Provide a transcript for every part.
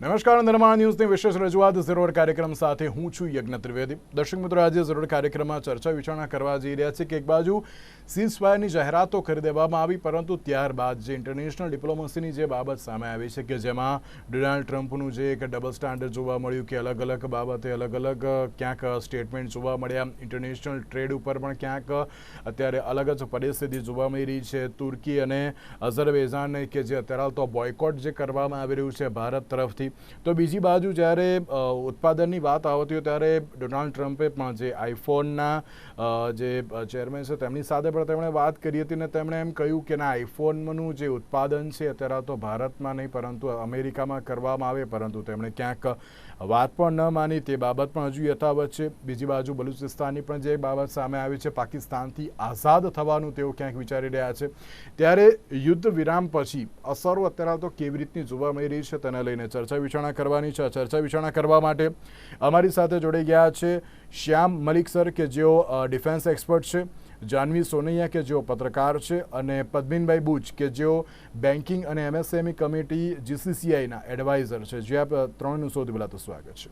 નમસ્કાર, નિર્માણ ન્યૂઝની વિશેષ રજૂઆત ઝરોડ કાર્યક્રમ સાથે હું છું યજ્ઞ ત્રિવેદી। દર્શક મિત્રો, આજે ઝરોડ કાર્યક્રમમાં ચર્ચા વિચારણા કરવા જઈ રહ્યા છે કે એક બાજુ સીઝફાયરની જાહેરાતો કરી દેવામાં આવી, પરંતુ ત્યારબાદ જે ઇન્ટરનેશનલ ડિપ્લોમસીની જે બાબત સામે આવી છે કે જેમાં ડોનાલ્ડ ટ્રમ્પનું જે એક ડબલ સ્ટાન્ડર્ડ જોવા મળ્યું કે અલગ અલગ બાબતે અલગ અલગ ક્યાંક સ્ટેટમેન્ટ જોવા મળ્યા, ઇન્ટરનેશનલ ટ્રેડ ઉપર પણ ક્યાંક અત્યારે અલગ જ પરિસ્થિતિ જોવા મળી રહી છે। તુર્કી અને અઝરબૈજાન કે જે અત્યારે તો બોયકોટ જે કરવામાં આવી રહ્યું છે ભારત તરફથી, તો બીજી બાજુ જ્યારે ઉત્પાદનની વાત આવતી હોય ત્યારે ડોનાલ્ડ ટ્રમ્પે પણ જે આઈફોનના જે ચેરમેન છે તેમની સાથે પણ તેમણે વાત કરી હતી અને તેમણે એમ કહ્યું કે ના, આઈફોનનું જે ઉત્પાદન છે અત્યારે તો ભારતમાં નહીં પરંતુ અમેરિકામાં કરવામાં આવે, પરંતુ તેમણે ક્યાંક વાત પણ ન માની। તે બાબત પણ હજુ યથાવત છે। બીજી બાજુ બલુચિસ્તાનની પણ જે બાબત સામે આવી છે, પાકિસ્તાનથી આઝાદ થવાનું તેઓ ક્યાંક વિચારી રહ્યા છે, ત્યારે યુદ્ધ વિરામ પછી અસરો અત્યારે તો કેવી રીતની જોવા મળી રહી છે તેને લઈને ચર્ચા વિચારણા કરવાની છે। ચર્ચા વિચારણા કરવા માટે અમારી સાથે જોડાઈ ગયા છે શ્યામ મલિક સર કે જેઓ ડિફેન્સ એક્સપર્ટ છે, જાનવી સોનૈયા કે જેઓ પત્રકાર છે, અને પદ્મિનભાઈ બુચ કે જેઓ બેન્કિંગ અને એમએસએમઈ કમિટી જીસીસીઆઈના એડવાઇઝર છે। જે આપ ત્રણનું સૌથી પહેલાં તો સ્વાગત છે।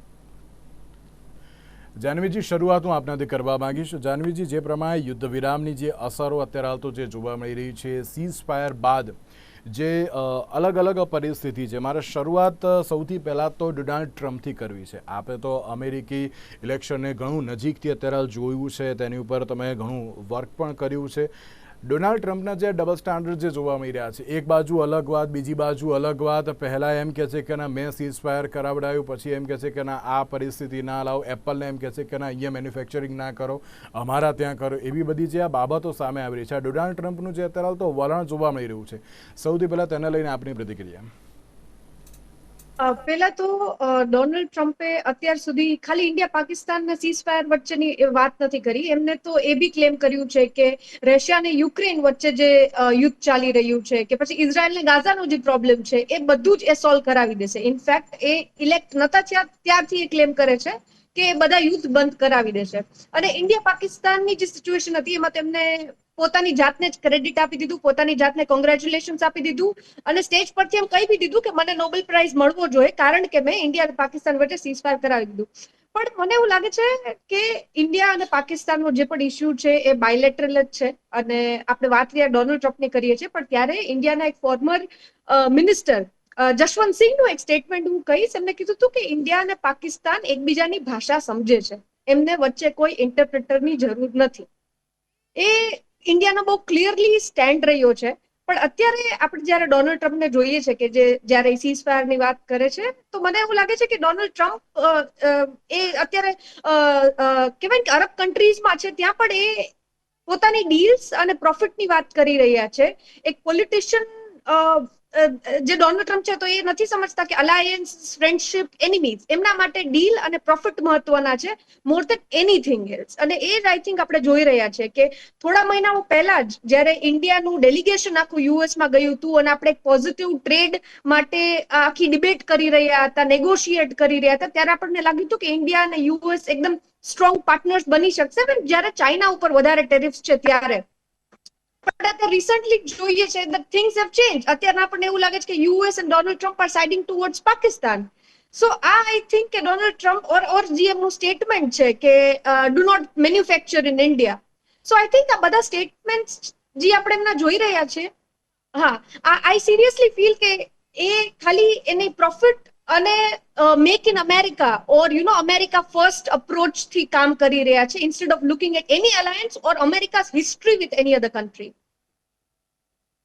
જાનવીજી, શરૂઆત હું આપનાથી કરવા માંગીશ। જાનવીજી, જે પ્રમાણે યુદ્ધ વિરામની જે અસરો અત્યારે હાલ તો જે જોવા મળી રહી છે, સીઝ ફાયર બાદ જે અલગ અલગ પરિસ્થિતિ છે, મારે શરૂઆત સૌથી પહેલાં તો ડોનાલ્ડ ટ્રમ્પથી કરવી છે। આપે તો અમેરિકી ઇલેક્શનને ઘણું નજીકથી અત્યારે જોયું છે, તેની ઉપર તમે ઘણું વર્ક પણ કર્યું છે। ડોનાલ્ડ ટ્રમ્પના જે ડબલ સ્ટાન્ડર્ડ જે જોવા મળી રહ્યા છે, એક બાજુ અલગ વાત, બીજી બાજુ અલગ વાત। પહેલાં એમ કહે છે કે ના મેં સીઝ ફાયર કરાવડાવ્યું, પછી એમ કહે છે કે ના આ પરિસ્થિતિ ના લાવો, એપલને એમ કહે છે કે ના અહીંયા મેન્યુફેક્ચરિંગ ના કરો, અમારા ત્યાં કરો। એવી બધી જે આ બાબતો સામે આવી રહી છે, ડોનાલ્ડ ટ્રમ્પનું જે અત્યારે તો વલણ જોવા મળી રહ્યું છે, સૌથી પહેલાં તેને લઈને આપની પ્રતિક્રિયા। પેલા તો ડોનાલ્ડ ટ્રમ્પે અત્યાર સુધી ખાલી ઇન્ડિયા પાકિસ્તાન અને સીઝ ફાયર વચ્ચેની વાત નથી કરી, એમને તો એ બી ક્લેમ કર્યું છે કે રશિયા અને યુક્રેન વચ્ચે જે યુદ્ધ ચાલી રહ્યું છે કે પછી ઇઝરાયલ ને ગાઝાનો જે પ્રોબ્લેમ છે એ બધું જ એ સોલ્વ કરાવી દેશે। ઇનફેક્ટ એ ઇલેક્ટ નતા થયા ત્યારથી એ ક્લેમ કરે છે કે બધા યુદ્ધ બંધ કરાવી દેશે। અને ઇન્ડિયા પાકિસ્તાનની જે સિચ્યુએશન હતી એમાં તેમને પોતાની જાતને જ ક્રેડિટ આપી દીધું, પોતાની જાતને કોંગ્રેચ્યુલેશન્સ આપી દીધું, અને સ્ટેજ પરથી એમ કહી બી દીધું કે મને નોબેલ પ્રાઇઝ મળવો જોઈએ કારણ કે મેં ઇન્ડિયા અને પાકિસ્તાન વચ્ચે સીઝ ફાયર કરાવી દીધું। પણ મને એવું લાગે છે કે ઇન્ડિયા અને પાકિસ્તાનનો જે પણ ઇસ્યુ છે એ બાયલેટરલ જ છે, અને આપણે વાત ડોનાલ્ડ ટ્રમ્પની કરીએ છીએ, પણ ત્યારે ઇન્ડિયાના એક ફોર્મર મિનિસ્ટર જશવંતસિંહનું એક સ્ટેટમેન્ટ હું કહીશ। એમને કીધું હતું કે ઇન્ડિયા અને પાકિસ્તાન એકબીજાની ભાષા સમજે છે, એમને વચ્ચે કોઈ ઇન્ટરપ્રિટરની જરૂર નથી। એ ઇન્ડિયાનો બહુ ક્લિયરલી સ્ટેન્ડ રહ્યો છે। પણ અત્યારે આપણે જયારે ડોનાલ્ડ ટ્રમ્પને જોઈએ છે કે જે જયારે સીઝ ફાયરની વાત કરે છે, તો મને એવું લાગે છે કે ડોનાલ્ડ ટ્રમ્પ એ અત્યારે કહેવાય કે અરબ કન્ટ્રીઝમાં છે ત્યાં પણ એ પોતાની ડીલ્સ અને પ્રોફિટની વાત કરી રહ્યા છે। એક પોલિટિશિયન જે ડોનાલ્ડ ટ્રમ્પ છે તો એ નથી સમજતા કે અલાયન્સ, ફ્રેન્ડશિપ, એનિમીઝ, એમના માટે ડીલ અને પ્રોફિટ મહત્વના છે મોર દેન એનીથિંગ એલ્સ। અને એ જ આઈ થિંક આપણે જોઈ રહ્યા છે કે થોડા મહિનાઓ પહેલા જ જ્યારે ઇન્ડિયાનું ડેલિગેશન આખું યુએસમાં ગયું હતું અને આપણે એક પોઝિટિવ ટ્રેડ માટે આખી ડિબેટ કરી રહ્યા હતા, નેગોશિએટ કરી રહ્યા હતા, ત્યારે આપણને લાગ્યું હતું કે ઇન્ડિયા અને યુએસ એકદમ સ્ટ્રોંગ પાર્ટનર્સ બની શકશે જ્યારે ચાઇના ઉપર વધારે ટેરિફ્સ છે ત્યારે। પણ અત્યારે રિસન્ટલી જોઈએ છે that things have changed। અત્યારે આપણને એવું લાગે છે કે યુએસ અને Donald Trump are siding towards Pakistan. So I think કે ડોનાલ્ડ ટ્રમ્પ ઓર જે એમનું સ્ટેટમેન્ટ છે કે do not manufacture in India, so I think આ બધા સ્ટેટમેન્ટ જે આપણે એમના જોઈ રહ્યા છે, હા, આઈ સિરિયસલી ફીલ કે એ ખાલી એની પ્રોફિટ અને make in America or America first approach થી કામ કરી રહ્યા છે, instead of looking at any alliance और America history with any other country.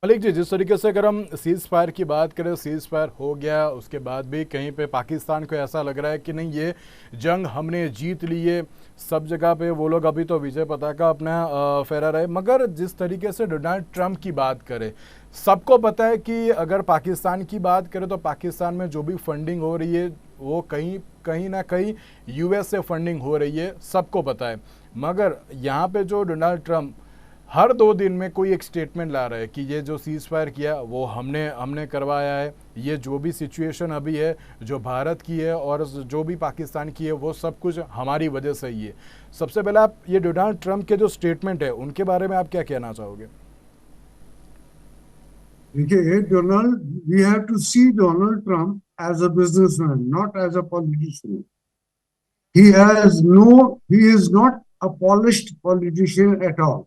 Malik ji, जिस तरीके से अगर हम सीज़ फायर की बात करें, सीज़ फायर हो गया, उसके बाद भी कहीं पे पाकिस्तान को ऐसा लग रहा है कि नहीं ये जंग हमने जीत ली है, सब जगह पे वो लोग अभी तो विजय पताका अपना फहरा रहे। मगर जिस तरीके से डोनाल्ड ट्रम्प की बात करें, सबको पता है कि अगर पाकिस्तान की बात करें तो पाकिस्तान में जो भी फंडिंग हो रही है वो कहीं ना कहीं यूएस से फंडिंग हो रही है, सबको पता है। मगर यहाँ पे जो डोनाल्ड ट्रम्प हर 2 दिन में कोई एक स्टेटमेंट ला रहा है कि ये जो सीज़ फायर किया वो हमने करवाया है, ये जो भी सिचुएशन अभी है जो भारत की है और जो भी पाकिस्तान की है वो सब कुछ हमारी वजह से ही है। सबसे पहले आप ये डोनाल्ड ट्रम्प के जो स्टेटमेंट है उनके बारे में आप क्या कहना चाहोगे? देखिए Donald, we have to see Donald Trump as a businessman, not as a politician. he is not a polished politician at all.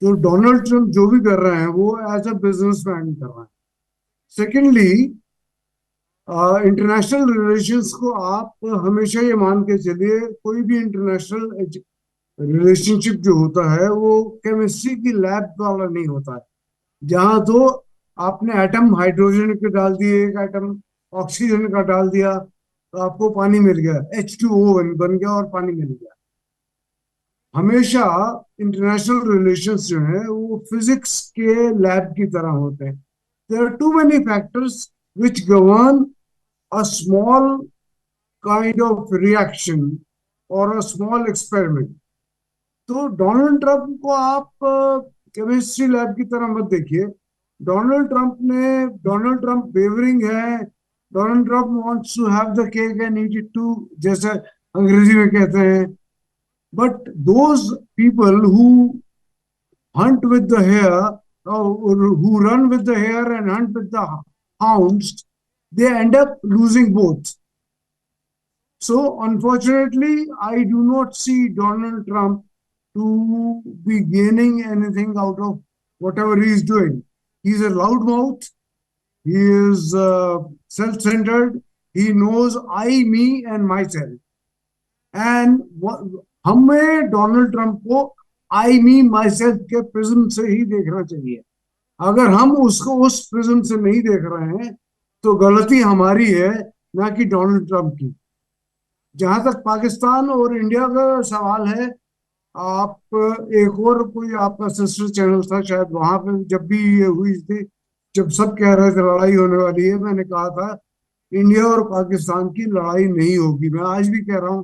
तो डोनाल्ड ट्रम्प जो भी कर रहे हैं वो एज अ बिजनेसमैन कर रहे हैं. सेकेंडली, इंटरनेशनल रिलेशंस को आप हमेशा ये मान के चलिए, कोई भी इंटरनेशनल रिलेशनशिप जो होता है वो केमिस्ट्री की लैब वाला नहीं होता है, जहां तो आपने एटम हाइड्रोजन के डाल दिए, एक एटम ऑक्सीजन का डाल दिया, तो आपको पानी मिल गया, H2O बन गया और पानी मिल गया. हमेशा इंटरनेशनल रिलेशंस जो है वो फिजिक्स के लैब की तरह होते हैं. There are too many factors which govern a small kind of reaction or a small experiment. तो डोनाल्ड ट्रंप को आप केमिस्ट्री लैब की तरह मत देखिए. डोनाल्ड ट्रंप वेवरिंग है. Donald Trump wants to have the cake and eat it too, जैसे अंग्रेजी में कहते हैं. But those people who hunt with the hare, or who run with the hare and hunt with the hounds, they end up losing both. So, unfortunately, I do not see Donald Trump to be gaining anything out of whatever he is doing. He's a loudmouth. He is self-centered. He knows I, me, and myself. And हमें Donald Trump को आई मी my self के prism से ही देखना चाहिए. अगर हम उसको उस प्रिज्म से नहीं देख रहे हैं तो गलती हमारी है, ना कि डोनाल्ड ट्रंप की. जहां तक पाकिस्तान और इंडिया का सवाल है, आप एक और कोई आपका सिस्टर चैनल था शायद, वहां पे जब भी ये हुई थी, जब सब कह रहे थे लड़ाई होने वाली है, मैंने कहा था इंडिया और पाकिस्तान की लड़ाई नहीं होगी. मैं आज भी कह रहा हूं,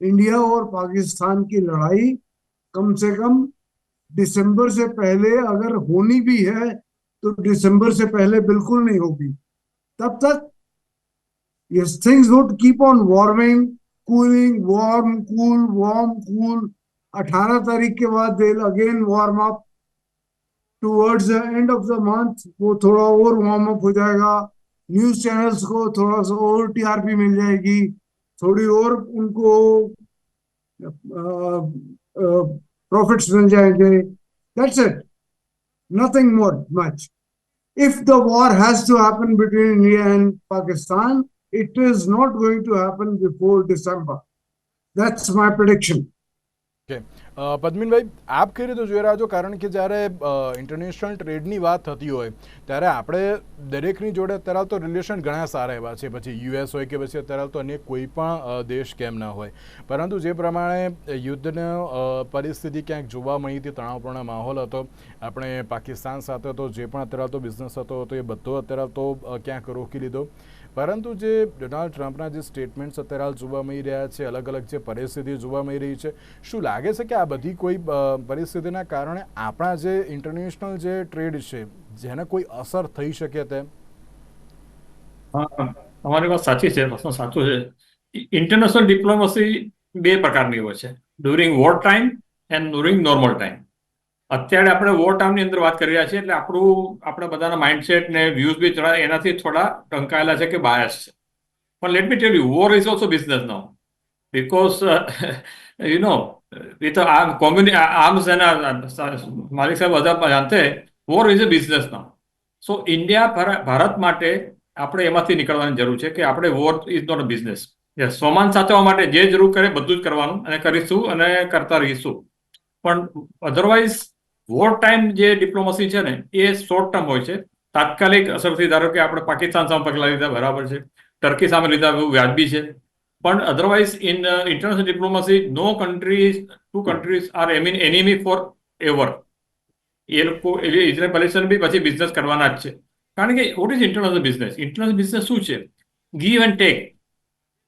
इंडिया और पाकिस्तान की लड़ाई कम से कम दिसंबर से पहले, अगर होनी भी है तो दिसंबर से पहले बिल्कुल नहीं होगी. तब तक yes, things would keep on warming, cooling, warm, cool, warm, cool. 18 तारीख के बाद they'll again warm up. Towards the end of the month वो थोड़ा और वार्म अप हो जाएगा. न्यूज चैनल्स को थोड़ा सा और टीआरपी मिल जाएगी, थोड़ी और उनको प्रॉफिट्स मिल जाएंगे. That's it, nothing more much. If the war has to happen between India and Pakistan, it is not going to happen before December. That's my prediction. Okay. પદ્મિનભાઈ, આપ કઈ રીતે જોઈ રહ્યા છો? કારણ કે જ્યારે ઇન્ટરનેશનલ ટ્રેડની વાત થતી હોય ત્યારે આપણે દરેકની જોડે અત્યારે તો રિલેશન ઘણા સારા એવા છે, પછી યુએસ હોય કે પછી અત્યારે તો અન્ય કોઈ પણ દેશ કેમ ના હોય, પરંતુ જે પ્રમાણે યુદ્ધની પરિસ્થિતિ ક્યાંક જોવા મળી હતી, તણાવપૂર્ણ માહોલ હતો, આપણે પાકિસ્તાન સાથે તો જે પણ અત્યારે તો બિઝનેસ હતો એ બધો અત્યારે તો ક્યાંક રોકી લીધો. પરંતુ જે ડોનાલ્ડ ટ્રમ્પના જે સ્ટેટમેન્ટ્સ અત્યારે હાલ જોવા મળી રહ્યા છે, અલગ અલગ જે પરિસ્થિતિ જોવા મળી રહી છે, શું લાગે છે કે આ બધી કોઈ પરિસ્થિતિના કારણે આપણા જે ઇન્ટરનેશનલ જે ટ્રેડ છે જેને કોઈ અસર થઈ શકે તેમ? અમારી વાત સાચી છે, પ્રશ્ન સાચો છે. ઇન્ટરનેશનલ ડિપ્લોમસી બે પ્રકારની હોય છે, during war time and during normal time. અત્યારે આપણે વોર ટાઈમની અંદર વાત કરી રહ્યા છીએ, એટલે આપણે બધાના માઇન્ડસેટ ને વ્યૂઝ બી એનાથી થોડા ટંકાયેલા છે કે બાયસ છે. પણ let me tell you, war is also business now, because you know with arms and Malik સાહેબ બધા જાણતે war is a business now. So India, Bharat માટે આપણે એમાંથી નીકળવાની જરૂર છે કે આપણે war is not a business. સ્વમાન સાચવવા માટે જે જરૂર કરે બધું જ કરવાનું અને કરીશું અને કરતા રહીશું. પણ અધરવાઇઝ વોર ટાઈમ જે ડિપ્લોમસી છે ને એ શોર્ટ ટર્મ હોય છે, તાત્કાલિક અસરથી. ધારો કે આપણે પાકિસ્તાન સામે પગલા લીધા, બરાબર છે, ટર્કી સામે લીધા, એવું વ્યાજબી છે. પણ otherwise in international diplomacy no two countries are enemy forever. એ લોકો ઇઝરાયલ પેલેસ્ટાઇન બી પછી બિઝનેસ કરવાના જ છે. કારણ કે what is international business? International business શું છે? Give and take.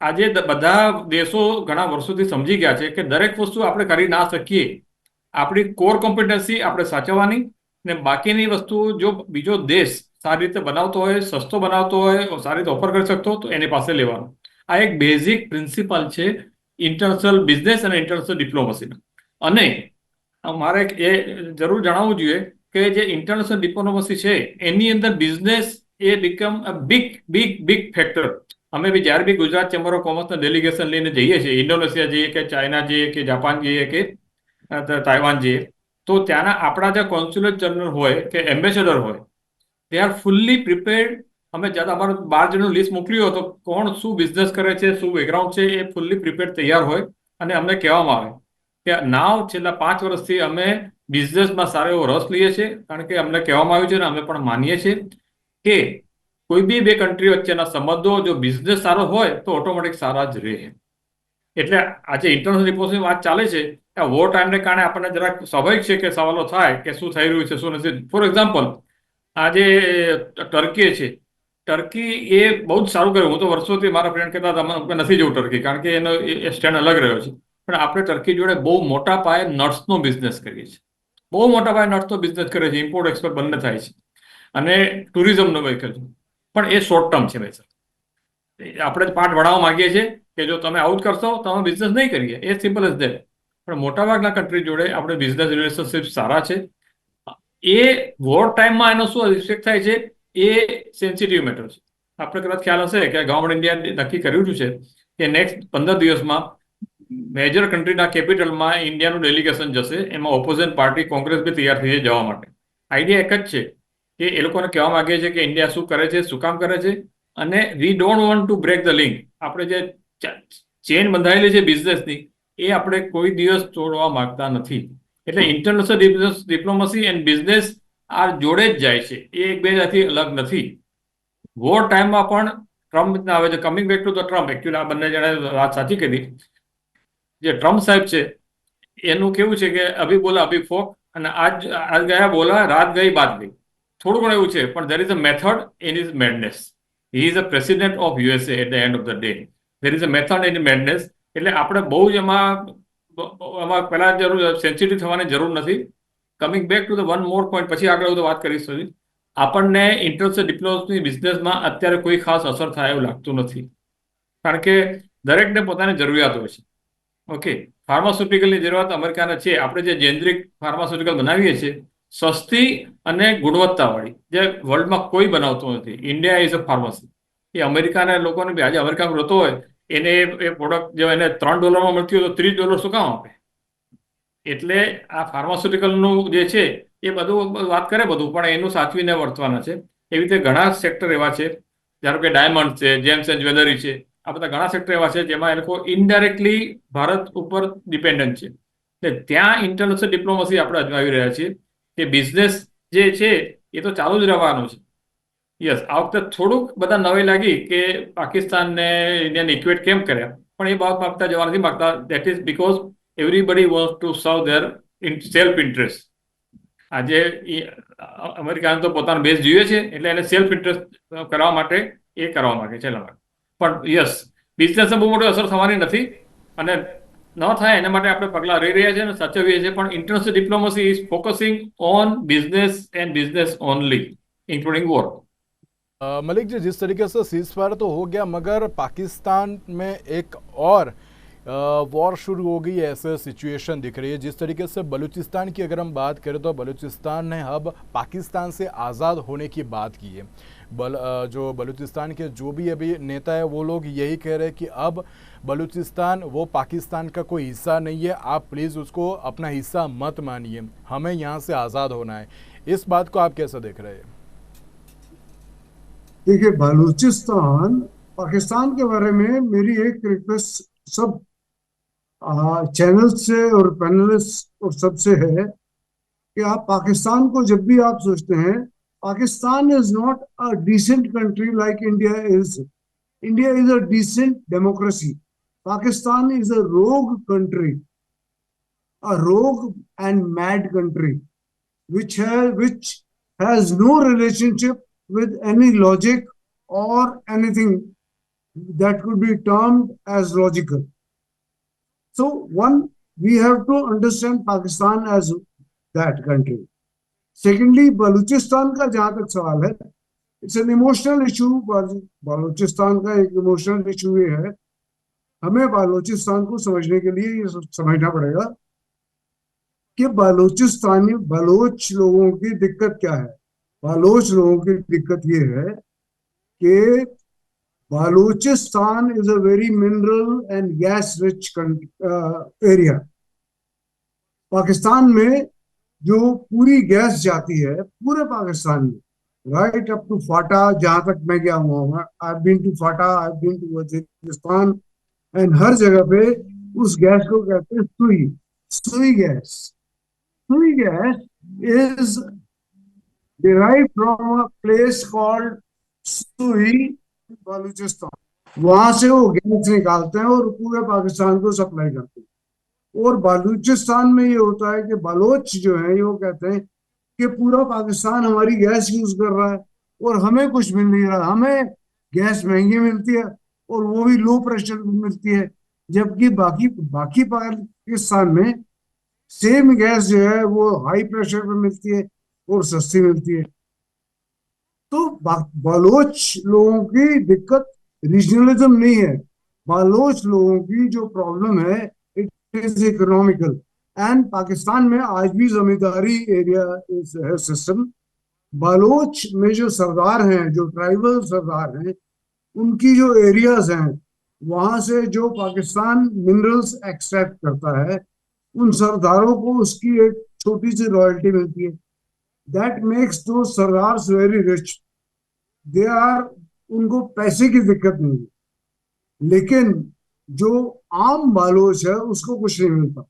આજે બધા દેશો ઘણા વર્ષોથી સમજી ગયા છે કે દરેક વસ્તુ આપણે કરી ના શકીએ. આપણી કોર કોમ્પિટન્સી આપણે સાચવવાની, ને બાકીની વસ્તુ જો બીજો દેશ સારી રીતે બનાવતો હોય, સસ્તો બનાવતો હોય, સારી રીતે ઓફર કરી શકતો તો એની પાસે લેવાનું. આ એક બેઝિક પ્રિન્સિપલ છે ઇન્ટરનેશનલ બિઝનેસ અને ઇન્ટરનેશનલ ડિપ્લોમસીનો. અને મારે એ જરૂર જણાવવું જોઈએ કે જે ઇન્ટરનેશનલ ડિપ્લોમસી છે એની અંદર business A become a big factor. અમે બી જ્યારે બી ગુજરાત ચેમ્બર ઓફ કોમર્સના ડેલિગેશન લઈને જઈએ છીએ, ઇન્ડોનેશિયા જઈએ કે ચાઇના જઈએ કે જાપાન જઈએ કે તાઇવાન જઈએ, તો ત્યાંના આપણા જે કોન્સ્યુલેટ જનરલ હોય કે એમ્બેસેડર હોય, દે આર ફુલ્લી પ્રિપેર્ડ. અમે જ્યારે અમારું 12 જણનું લિસ્ટ મોકલ્યું હોય તો કોણ શું બિઝનેસ કરે છે, શું બેકગ્રાઉન્ડ છે, એ ફુલ્લી પ્રિપેર્ડ તૈયાર હોય. અને અમને કહેવામાં આવે કે નાવ છેલ્લા 5 વર્ષથી અમે બિઝનેસમાં સારો એવો રસ લઈએ છીએ, કારણ કે અમને કહેવામાં આવ્યું છે અને અમે પણ માનીએ છીએ કે કોઈ બી બે કન્ટ્રી વચ્ચેના સંબંધો જો બિઝનેસ સારો હોય તો ઓટોમેટિક સારા જ રહે. એટલે આજે ઇન્ટરનેશનલ ડિપ્લોમસીની વાત ચાલે છે, આ વોર ટાઈમને કારણે આપણને જરાક સ્વાભાવિક છે કે સવાલો થાય કે શું થઈ રહ્યું છે, શું નથી. ફોર એક્ઝામ્પલ, આજે ટર્કી છે, ટર્કી એ બહુ જ સારું કર્યું. હું તો વર્ષોથી મારા ફ્રેન્ડ કહેતા હતા અમે નથી જવું ટર્કી, કારણ કે એનો સ્ટેન્ડ અલગ રહ્યો છે. પણ આપણે ટર્કી જોડે બહુ મોટા પાયે નટ્સનો બિઝનેસ કરીએ છીએ, બહુ મોટા પાયે નટ્સનો બિઝનેસ કરીએ છીએ. ઇમ્પોર્ટ એક્સપોર્ટ બંને થાય છે અને ટુરિઝમનો વેહિકલ છે. પણ એ શોર્ટ ટર્મ છે ભાઈ સર. આપણે પાઠ ભણાવવા માંગીએ છીએ કે જો તમે આઉટ કરશો તો અમે બિઝનેસ નહીં કરીએ, એ સિમ્પલ એઝ ધેટ. પણ મોટાભાગના કન્ટ્રી જોડે આપણે બિઝનેસ રિલેશનશિપ સારા છે. એ વોર ટાઈમમાં એનો શું ઇફેક્ટ થાય છે એ સેન્સિટિવ મેટર છે. આપણે કદાચ ખ્યાલ હશે કે ગવર્મેન્ટ ઇન્ડિયા નક્કી કર્યું છે કે નેક્સ્ટ 15 દિવસમાં મેજર કન્ટ્રીના કેપિટલમાં ઇન્ડિયાનું ડેલિગેશન જશે. એમાં ઓપોઝિશન પાર્ટી કોંગ્રેસ બી તૈયાર થઈ જાય જવા માટે. આઈડિયા એક જ છે કે એ લોકોને કહેવા માંગે છે કે ઇન્ડિયા શું કરે છે, શું કામ કરે છે, અને we don't want to break the link. આપણે જે ચેન બંધાયેલી છે બિઝનેસની, એ આપણે કોઈ દિવસ તોડવા માંગતા નથી. એટલે ઇન્ટરનેશનલ ડિપ્લોમસી એન્ડ બિઝનેસ આ જોડે જ જાય છે, એ એકબીજાથી અલગ નથી. વોર ટાઈમમાં પણ ટ્રમ્પ આવે છે. Coming back to the Trump, actually આ બંને જણાએ વાત સાચી કરી. જે ટ્રમ્પ સાહેબ છે એનું કેવું છે કે અભી બોલા અભી ફોક, અને આજ ગયા બોલા રાત ગઈ બાત ગઈ. થોડું ઘણું એવું છે, પણ there is a method in his madness. He is the president of USA at the end of the day. There is a method in madness. એટલે આપણે બહુ જ એમાં પહેલા જરૂર સેન્સિટિવ થવાની જરૂર નથી. Coming back to the one more point, પછી આગળ તો વાત કરીશું. આપણને ઇન્ટરનેશનલ ડિપ્લોમસી બિઝનેસમાં અત્યારે કોઈ ખાસ અસર થાય એવું લાગતું નથી, કારણ કે દરેકને પોતાની જરૂરિયાત હોય છે. ઓકે, ફાર્માસ્યુટિકલની જરૂરિયાત અમેરિકાને છે. આપણે જે જેનરિક ફાર્માસ્યુટિકલ બનાવીએ છીએ સસ્તી અને ગુણવત્તાવાળી, જે વર્લ્ડમાં કોઈ બનાવતું નથી. India is a pharmacy. એ અમેરિકાના લોકોને બી આજે અમેરિકામાં રહેતો હોય એને એ પ્રોડક્ટ જો એને $3 મળતી હોય તો $30 શું કામ આપે? એટલે આ ફાર્માસ્યુટિકલનું જે છે એ બધું વાત કરે બધું, પણ એનું સાચવીને વર્તવાના છે. એવી રીતે ઘણા સેક્ટર એવા છે, ધારો કે ડાયમંડ છે, જેમ્સ એન્ડ જ્વેલરી છે, આ બધા ઘણા સેક્ટર એવા છે જેમાં એ લોકો ઇનડાયરેક્ટલી ભારત ઉપર ડિપેન્ડન્ટ છે. એટલે ત્યાં ઇન્ટરનેશનલ ડિપ્લોમસી આપણે અજમાવી રહ્યા છીએ કે બિઝનેસ જે છે એ તો ચાલુ જ રહેવાનું છે. યસ, આ વખતે થોડુંક બધા નવાઈ લાગી કે પાકિસ્તાનને ઇન્ડિયાને ઇક્વેટ કેમ કર્યા, પણ એ બાબત માગતા જવા નથી માગતા. That is because everybody wants to સર્વ ધેર સેલ્ફ ઇન્ટરેસ્ટ. આજે અમેરિકાને તો પોતાનો બેઝ જોઈએ છે, એટલે એને સેલ્ફ ઇન્ટરેસ્ટ કરવા માટે એ કરવા માંગે છે. પણ યસ, બિઝનેસને બહુ મોટી અસર થવાની નથી, અને ન થાય એના માટે આપણે પગલાં લઈ રહ્યા છીએ અને સાચવીએ છીએ. પણ international diplomacy is focusing on business and business only including war. Malik ji, जिस तरीके से सीज फायर तो हो गया, मगर पाकिस्तान में एक और वॉर शुरू हो गई है, ऐसे सिचुएशन दिख रही है. जिस तरीके से बलूचिस्तान की अगर हम बात करें तो बलूचिस्तान ने अब पाकिस्तान से आज़ाद होने की बात की है. जो बलूचिस्तान के जो भी अभी नेता है वो लोग यही कह रहे हैं कि अब बलूचिस्तान वो पाकिस्तान का कोई हिस्सा नहीं है, आप प्लीज़ उसको अपना हिस्सा मत मानिए, हमें यहाँ से आज़ाद होना है. इस बात को आप कैसे देख रहे हैं? देखिए, बलूचिस्तान पाकिस्तान के बारे में मेरी एक रिक्वेस्ट सब चैनल से और पैनलिस्ट और सबसे है कि आप पाकिस्तान को जब भी आप सोचते हैं, Pakistan is not a decent country like India is. India is a decent democracy. Pakistan is a rogue country, a rogue and mad country which has no relationship with any logic or anything that could be termed as logical. So one, we have to understand Pakistan as that country. Secondly, Balochistan का जहाँ तक सवाल है, it's an emotional issue. Balochistan का एक emotional issue ये है, हमें बालोचिस्तान को समझने के लिए ये समझना पड़ेगा कि बलूचिस्तानी बलोच लोगों की दिक्कत क्या है। बलोच लोगों की दिक्कत ये है कि Balochistan is a very mineral and gas rich area. Pakistan में जो पूरी गैस जाती है पूरे पाकिस्तान में, राइट अप टू फाटा, जहां तक मैं गया हुआ हूँ, I been to FATA, I been to Waziristan, and हर जगह पे उस गैस को कहते हैं सुई, सुई गैस। सुई gas is derived from a place called सुई, बलूचिस्तान। वहां से वो गैस निकालते हैं और पूरे पाकिस्तान को सप्लाई करते हैं। और बलूचिस्तान में ये होता है कि बलोच जो है वो कहते हैं कि पूरा पाकिस्तान हमारी गैस यूज कर रहा है और हमें कुछ मिल नहीं रहा, हमें गैस महंगी मिलती है और वो भी लो प्रेशर में मिलती है, जबकि बाकी बाकी पाकिस्तान में सेम गैस जो है वो हाई प्रेशर पे मिलती है और सस्ती मिलती है। तो बलोच लोगों की दिक्कत रीजनलिज्म नहीं है, बलोच लोगों की जो प्रॉब्लम है it is economical. And Pakistan में आज भी जमींदारी एरिया है सिस्टम। बलोच में जो सरदार हैं, जो ट्राइबल सरदार हैं, उनकी जो एरियाज हैं वहां से जो पाकिस्तान मिनरल्स एक्सट्रैक्ट करता है उन सरदारों को उसकी एक छोटी सी रॉयल्टी मिलती है। That makes those Sardars very rich. They are, उनको पैसे की दिक्कत नहीं है। लेकिन जो आम बालोच है उसको कुछ नहीं मिलता।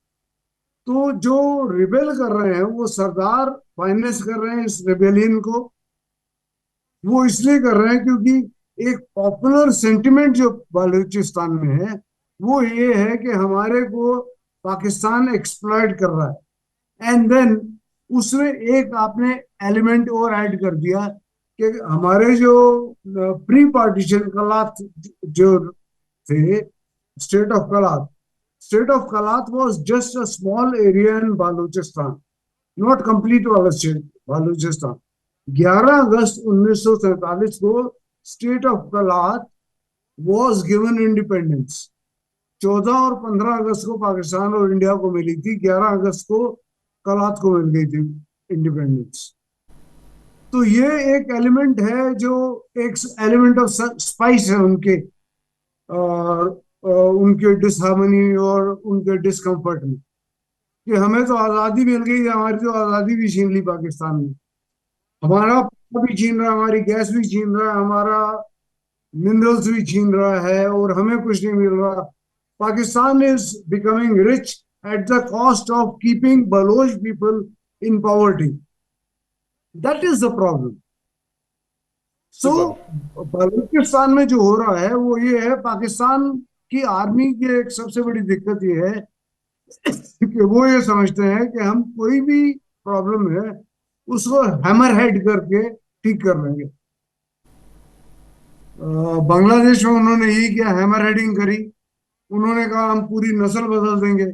तो जो रिबेल कर रहे हैं वो सरदार फाइनेंस कर रहे हैं इस रिबेलियन को। वो इसलिए कर रहे हैं क्योंकि एक पॉपुलर सेंटिमेंट जो बलूचिस्तान में है वो ये है कि हमारे को पाकिस्तान एक्सप्लॉइट कर रहा है। एंड देन उसमें एक आपने एलिमेंट और ऐड कर दिया कि हमारे जो प्री पार्टीशन कलात जो थे, state of Kalat, state of Kalat was just a small area in Baluchistan, not complete वाला स्टेट बालूचिस्तान। 11 अगस्त 1947 को state of Kalat was given independence. 14 और 15 अगस्त को पाकिस्तान और इंडिया को मिली थी, 11 अगस्त को कलात को मिल गई थी इंडिपेंडेंस। तो ये एक एलिमेंट है, जो एक एलिमेंट ऑफ स्पाइस है उनके उनके डिसहार्मनी और उनके डिस्कम्फर्ट में, कि हमें तो आज़ादी मिल गई, हमारी तो आज़ादी भी छीन ली पाकिस्तान में, हमारा भी छीन रहा है, हमारी गैस भी छीन रहा है, हमारा मिनरल्स भी छीन रहा है और हमें कुछ नहीं मिल रहा। Pakistan is becoming rich at the cost of keeping Baloch people in poverty. That is the problem. So, Balochistan में जो हो रहा है वो ये है, पाकिस्तान की आर्मी की एक सबसे बड़ी दिक्कत ये है कि वो ये समझते हैं कि हम कोई भी प्रॉब्लम है उसको हैमर हेड करके ठीक कर लेंगे। बांग्लादेश में उन्होंने यही किया, हैमर हेडिंग करी। उन्होंने कहा हम पूरी नस्ल बदल देंगे,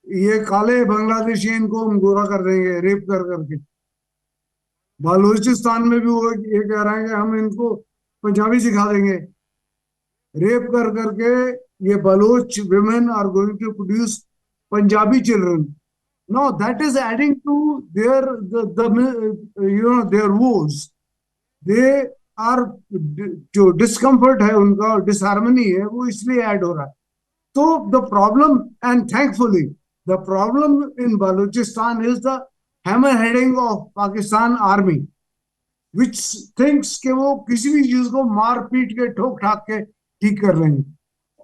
ये काले बांग्लादेशी इनको हम गोरा कर देंगे रेप कर करके। बलूचिस्तान में भी वो ये कह रहे हैं कि हम इनको पंजाबी सिखा देंगे रेप कर करके। ये Baloch women are going to produce Punjabi children. Now that is adding to their their woes. They are, जो डिस्कम्फर्ट है उनका और डिसहार्मनी है वो इसलिए ऐड हो रहा है। तो the problem, and thankfully the problem in Balochistan is the hammer-heading of Pakistan army, which thinks कि वो किसी भी चीज को मार पीट के ठोक ठाक के ठीक कर लेंगे।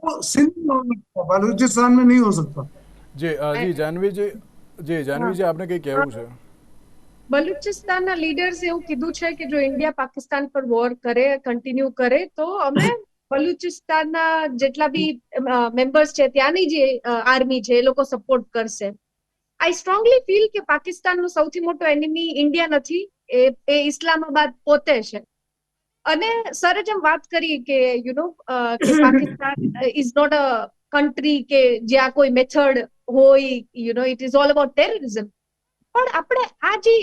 वो सिंध में हो सकता, बलूचिस्तान में नहीं हो सकता। जी जानवी जी आपने કઈ કહેવું છે? બલુચિસ્તાનના લીડર્સ એવું કીધું છે કે જો ઇન્ડિયા પાકિસ્તાન પર વોર કરે, કન્ટિન્યુ કરે, તો અમે બલુચિસ્તાનના જેટલા બી મેમ્બર્સ છે ત્યાંની જે આર્મી છે એ લોકો સપોર્ટ કરશે. આઈ સ્ટ્રોંગલી ફીલ કે પાકિસ્તાનનો સૌથી મોટો એનિમી ઇન્ડિયા નથી, એ ઇસ્લામાબાદ પોતે છે. અને સરે જેમ વાત કરી કે કે Pakistan is not a country કે જ્યાં કોઈ મેથડ હોય, it is all about terrorism. પણ આપણે આ જે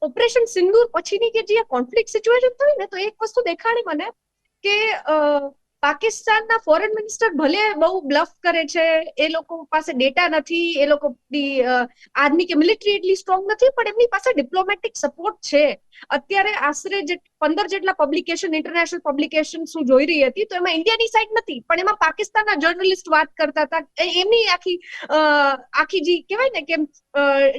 ઓપરેશન સિંદૂર પછીની કે જે કોન્ફ્લિક્ટ સિચ્યુએશન થઈ ને, તો એક વસ્તુ દેખાણી મને કે પાકિસ્તાનના ફોરેન મિનિસ્ટર ભલે બહુ બ્લફ કરે છે, એ લોકો પાસે ડેટા નથી, એ લોકોની આર્મી કે મિલિટરી એટલી સ્ટ્રોંગ નથી, પણ એમની પાસે ડિપ્લોમેટિક સપોર્ટ છે. અત્યારે આશરે 15 જેટલા પબ્લિકેશન, ઇન્ટરનેશનલ પબ્લિકેશન શું જોઈ રહી હતી, તો એમાં ઇન્ડિયાની સાઈડ નથી, પણ એમાં પાકિસ્તાનના જર્નલિસ્ટ વાત કરતા હતા. એમની આખી જે કહેવાય ને કે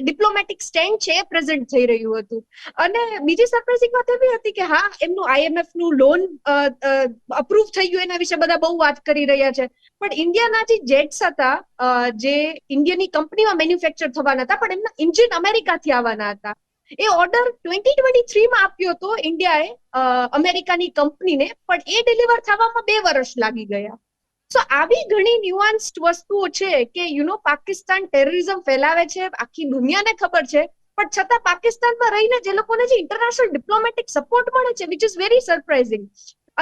ડિપ્લોમેટિક સ્ટેન્ડ છે એ પ્રેઝન્ટ થઈ રહ્યું હતું. અને બીજી સરપ્રાઇઝિંગ વાત એવી હતી કે હા, એમનું IMF નું લોન અપ્રૂવ થઈ ગયું, એના વિશે બધા બહુ વાત કરી રહ્યા છે. પણ ઇન્ડિયાના જે જેટ્સ હતા, જે ઇન્ડિયનની કંપનીમાં મેન્યુફેક્ચર થવાના હતા, પણ એમના એન્જિન અમેરિકાથી આવવાના હતા. એ ઓર્ડર 2023માં આપ્યો હતો ઇન્ડિયાએ અમેરિકાની કંપનીને, પણ એ ડિલિવર થવામાં 2 વર્ષ લાગી ગયા. સો આવી ઘણી ન્યુઆન્સ્ડ વસ્તુઓ છે કે પાકિસ્તાન ટેરરિઝમ ફેલાવે છે, આખી દુનિયાને ખબર છે, પણ છતાં પાકિસ્તાનમાં રહીને જે લોકોને જે ઇન્ટરનેશનલ ડિપ્લોમેટિક સપોર્ટ મળે છે, વિચ ઇઝ વેરી સરપ્રાઇઝિંગ.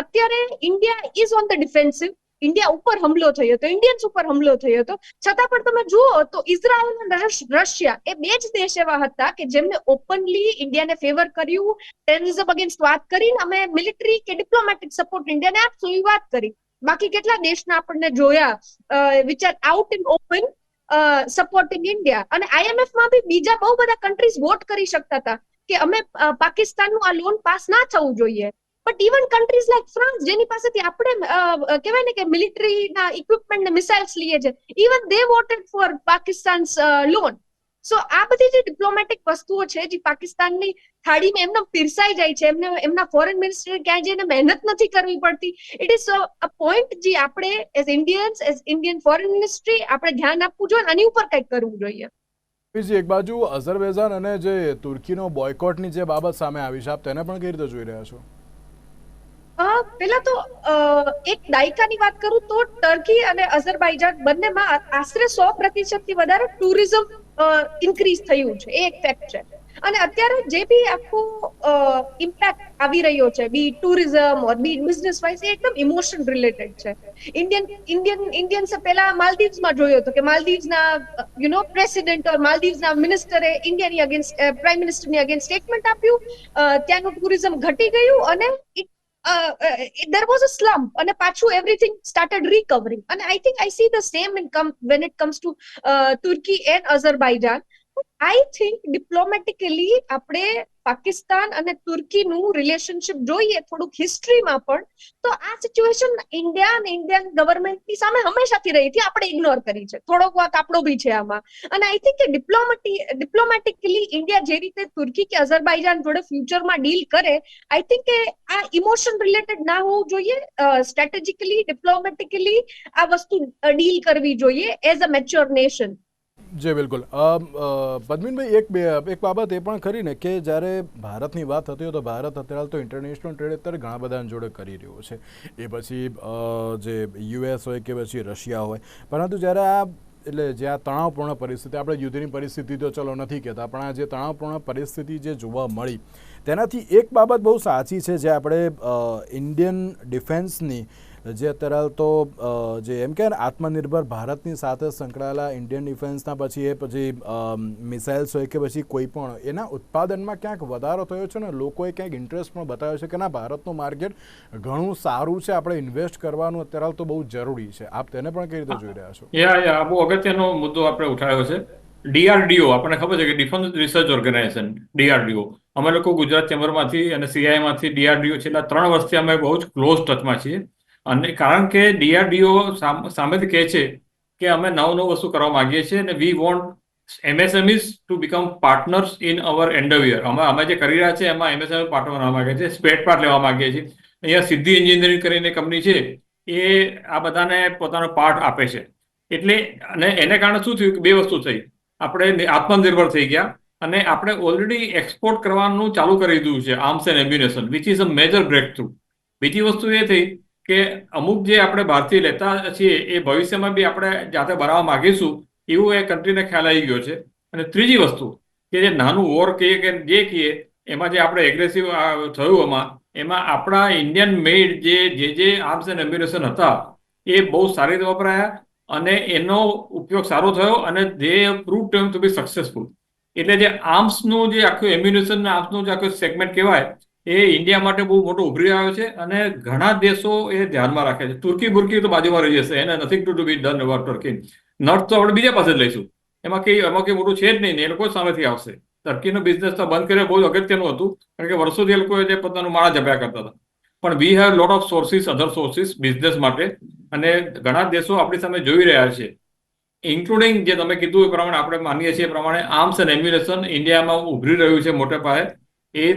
અત્યારે India is on the defensive. India ઉપર હુમલો થયો હતો, ઇન્ડિયન્સ ઉપર હુમલો થયો હતો, છતાં પણ તમે જુઓ તો ઇઝરાયલ અને રશિયા એ 2 જ દેશ એવા હતા કે જેમને ઓપનલી ઇન્ડિયાને ફેવર કર્યું, ટેરરિઝમ અગેન્સ્ટ વાત કરીને અમે મિલિટરી કે ડિપ્લોમેટિક સપોર્ટ ઇન્ડિયાને આપશું એ વાત કરી. બાકી કેટલા દેશના આપણને જોયા which are out in open supporting India. અને IMF માં બી બીજા બહુ બધા કન્ટ્રીઝ વોટ કરી શકતા હતા કે અમે પાકિસ્તાનનું આ લોન પાસ ના થવું જોઈએ. But even countries like France, જેની પાસેથી આપણે કહેવાય ને કે મિલિટરીના ઇક્વિપમેન્ટ ને મિસાઇલ્સ લઈએ છે, ઇવન દે વોટેડ ફોર પાકિસ્તાન્સ લોન. સો આ બધી જે ડિપ્લોમેટિક વસ્તુઓ છે જે પાકિસ્તાનની થાળીમાં એમને પીરસાઈ જાય છે, એમના ફોરેન મિનિસ્ટર ક્યાંય જઈને મહેનત નથી કરવી પડતી. ઇટ ઇઝ અ પોઈન્ટ જે આપણે as Indians, as Indian foreign ministry આપણે ધ્યાન આપવું જોઈએ, આની ઉપર કંઈક કરવું જોઈએ. એક બાજુ અઝરબૈજાન અને જે તુર્કીનો બોયકોટની જે બાબત સામે આવી છે, આપ તેને પણ કઈ રીતે જોઈ રહ્યા છો? પેલા તો એક દાયકાની વાત કરું તો ટર્કી અને અઝરબાઈજાન બંનેમાં આશરે 100% થી વધારે ટુરિઝમ ઇન્ક્રીઝ થયું છે, એ એક ફેક્ટ છે. અને અત્યારે જે બી આખો ઇમ્પેક્ટ આવી રહ્યો છે, બી ટુરિઝમ ઓર બી બિઝનેસ વાઇઝ, એ એકદમ ઇમોશન રિલેટેડ છે. ઇન્ડિયન્સે પેલા માલદીવ્સમાં જોયો હતો કે માલદીવ્સના પ્રેસિડેન્ટ ઓર માલદીવ્સના મિનિસ્ટરે ઇન્ડિયાની અગેન્સ્ટ, પ્રાઇમ મિનિસ્ટરની અગેન્સ્ટ સ્ટેટમેન્ટ આપ્યું, ત્યાંનું ટુરિઝમ ઘટી ગયું અને there was a slump, અને પાછું everything started recovering. And I think I see the same when it comes to Turkey and Azerbaijan. I think diplomatically આપણે પાકિસ્તાન અને તુર્કીનું રિલેશનશિપ જોઈએ થોડુંક હિસ્ટ્રીમાં પણ, તો આ સિચ્યુએશન ઇન્ડિયા અને ઇન્ડિયન ગવર્મેન્ટની સામે હંમેશાથી રહી હતી, આપણે ઇગ્નોર કરી છે. થોડોક વાક આપણો બી છે આમાં. અને આઈ થિંક કે ડિપ્લોમેટિકલી ઇન્ડિયા જે રીતે તુર્કી કે અઝરબાઈજાન જોડે ફ્યુચરમાં ડીલ કરે, આઈ થિંક કે આ ઇમોશન રિલેટેડ ના હોવું જોઈએ. સ્ટ્રેટેજિકલી, ડિપ્લોમેટિકલી આ વસ્તુ ડીલ કરવી જોઈએ એઝ અ મેચ્યોર નેશન. જી બિલકુલ. પદ્મિનભાઈ, એક બાબત એ પણ ખરી ને કે જ્યારે ભારતની વાત થતી હોય તો ભારત અત્યારે તો ઇન્ટરનેશનલ ટ્રેડ અત્યારે ઘણા બધા જોડે કરી રહ્યો છે, એ પછી જે US હોય કે પછી રશિયા હોય, પરંતુ જ્યારે એટલે જે આ તણાવપૂર્ણ પરિસ્થિતિ, આપણે યુદ્ધની પરિસ્થિતિ તો ચલો નથી કહેતા, પણ આ જે તણાવપૂર્ણ પરિસ્થિતિ જે જોવા મળી, તેનાથી એક બાબત બહુ સાચી છે, જે આપણે ઇન્ડિયન ડિફેન્સની જે અત્યારે તો જે એમ કે આત્મનિર્ભર ભારતની સાથે સંકળાયેલા ઇન્ડિયન ડિફેન્સના પછી એ પછી મિસાઇલ્સ હોય કે પછી કોઈ પણ એના ઉત્પાદનમાં ક્યાંક વધારો થયો છે ને લોકોએ ક્યાંક ઇન્ટરેસ્ટ પણ બતાવ્યો છે કે ના, ભારતનું માર્કેટ ઘણું સારું છે, આપણે ઇન્વેસ્ટ કરવાનું અત્યારે તો બહુ જરૂરી છે. આપ તેને પણ કઈ રીતે જોઈ રહ્યા છો? યા બહુ અગત્યનો મુદ્દો આપણે ઉઠાવ્યો છે. DRDO, આપણને ખબર છે કે ડિફેન્સ રિસર્ચ ઓર્ગેનાઇઝેશન, DRDO, અમે લોકો ગુજરાત ચેમ્બરમાંથી અને CII DRDO છેલ્લા 3 વર્ષથી અમે બહુ જ ક્લોઝ ટચમાં છીએ. અને કારણ કે DRDO સામેથી કહે છે કે અમે નવું વસ્તુ કરવા માંગીએ છીએ અને we want MSMEs to become partners in our endeavour. અમે જે કરી રહ્યા છે એમાં MSME પાર્ટનર બનવા માંગે છે, સ્પેર પાર્ટ લેવા માંગીએ છીએ. અહીંયા સિદ્ધિ એન્જિનિયરિંગ કરીને કંપની છે, એ આ બધાને પોતાનો પાર્ટ આપે છે. એટલે અને એને કારણે શું થયું કે 2 વસ્તુ થઈ, આપણે આત્મનિર્ભર થઈ ગયા અને આપણે ઓલરેડી એક્સપોર્ટ કરવાનું ચાલુ કરી દીધું છે, arms and ammunition, which is a major breakthrough. બીજી વસ્તુ એ થઈ કે અમુક જે આપણે બહારથી લેતા છીએ એ ભવિષ્યમાં બી આપણે જાતે બનાવવા માંગીશું એવું એ કન્ટ્રીને ખ્યાલ આવી ગયો છે. અને ત્રીજી વસ્તુ કે જે નાનું વોર કહીએ કે જે કહીએ, એમાં જે આપણે એગ્રેસિવ થયું એમાં આપણા ઇન્ડિયન મેડ જે આર્મ્સ એન્ડ એમ્યુનેશન હતા એ બહુ સારી રીતે વપરાયા અને એનો ઉપયોગ સારો થયો અને દે પ્રૂવ ટુ બી સક્સેસફુલ. એટલે જે આર્મ્સનું જે આખું એમ્યુનેશન, આર્મ્સનું જે આખું સેગમેન્ટ કહેવાય એ ઇન્ડિયા માટે બહુ મોટો ઉભરી આવ્યો છે અને ઘણા દેશો એ ધ્યાનમાં રાખે છે. તુર્કી બુર્કી તો બાજુમાં રહી જશે, એને nothing to B done over turkey. North તો આપણે બીજા પાસે જ લઈશું, એમાં કઈ મોટું છે જ નહીં ને, એ લોકો સામેથી આવશે. ટર્કીનો બિઝનેસ તો બંધ કર્યો બહુ અગત્યનું હતું, કારણ કે વર્ષોથી એ લોકોએ જે પોતાનું માળા જપ્યા કરતા હતા. પણ we have lot of sources, other sources business માટે, અને ઘણા દેશો આપણી સામે જોઈ રહ્યા છે, ઇન્ક્લુડિંગ જે તમે કીધું એ પ્રમાણે આપણે માનીએ છીએ એ પ્રમાણે આર્મ્સ એન્ડ એમ્યુનેશન ઇન્ડિયામાં ઉભરી રહ્યું છે મોટે પાયે.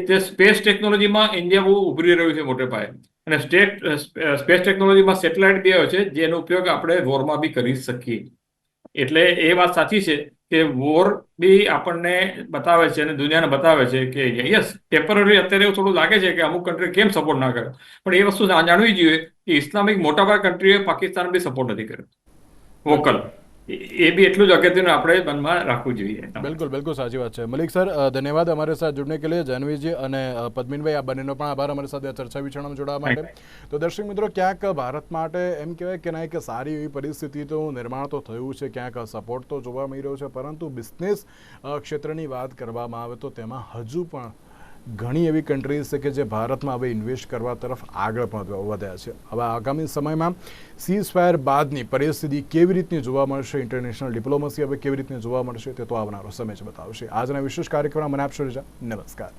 તે સ્પેસ ટેકનોલોજીમાં ઇન્ડિયા બહુ ઉભરી રહ્યું છે મોટે પાયે, અને સ્પેસ ટેકનોલોજીમાં સેટેલાઇટ બી આવ્યો છે જેનો ઉપયોગ આપણે વોરમાં બી કરી શકીએ. એટલે એ વાત સાચી છે કે વોર બી આપણને બતાવે છે અને દુનિયાને બતાવે છે કે યસ, ટેમ્પરરી અત્યારે એવું થોડું લાગે છે કે અમુક કન્ટ્રી કેમ સપોર્ટ ના કરે, પણ એ વસ્તુ જાણવી જોઈએ કે ઇસ્લામિક મોટાભાગ કન્ટ્રીએ પાકિસ્તાન બી સપોર્ટ નથી કર્યો વોકલ. એ બી એટલું જ અગત્યનું આપણે મનમાં રાખવું જોઈએ. बिल्कुल बिल्कुल साची बात है. मलिक सर, धन्यवाद हमारे साथ जुड़ने के लिए. जानवी जी અને પદ્મિનભાઈ, આ બંનેનો પણ આભાર અમારી સાથે ચર્ચા વિચારણામાં જોડાવા માટે. તો દર્શક મિત્રો, ક્યાંક ભારત માટે એમ કહેવાય કે ના કે સારી એવી પરિસ્થિતિ તો નિર્માણ તો થયું છે, ક્યાંક સપોર્ટ તો જોવા મળી રહ્યો છે, પરંતુ બિઝનેસ ક્ષેત્રની વાત કરવામાં આવે તો તેમાં હજુ પણ ઘણી એવી કન્ટ્રીઝ છે કે જે ભારતમાં હવે ઇન્વેસ્ટ કરવા તરફ આગળ પણ વધ્યા છે. હવે આગામી સમયમાં સીઝ ફાયર બાદની પરિસ્થિતિ કેવી રીતની જોવા મળશે, ઇન્ટરનેશનલ ડિપ્લોમસી હવે કેવી રીતની જોવા મળશે, તે તો આવનારો સમય જ બતાવશે. આજના વિશેષ કાર્યક્રમમાં મને આપશો રજા. નમસ્કાર.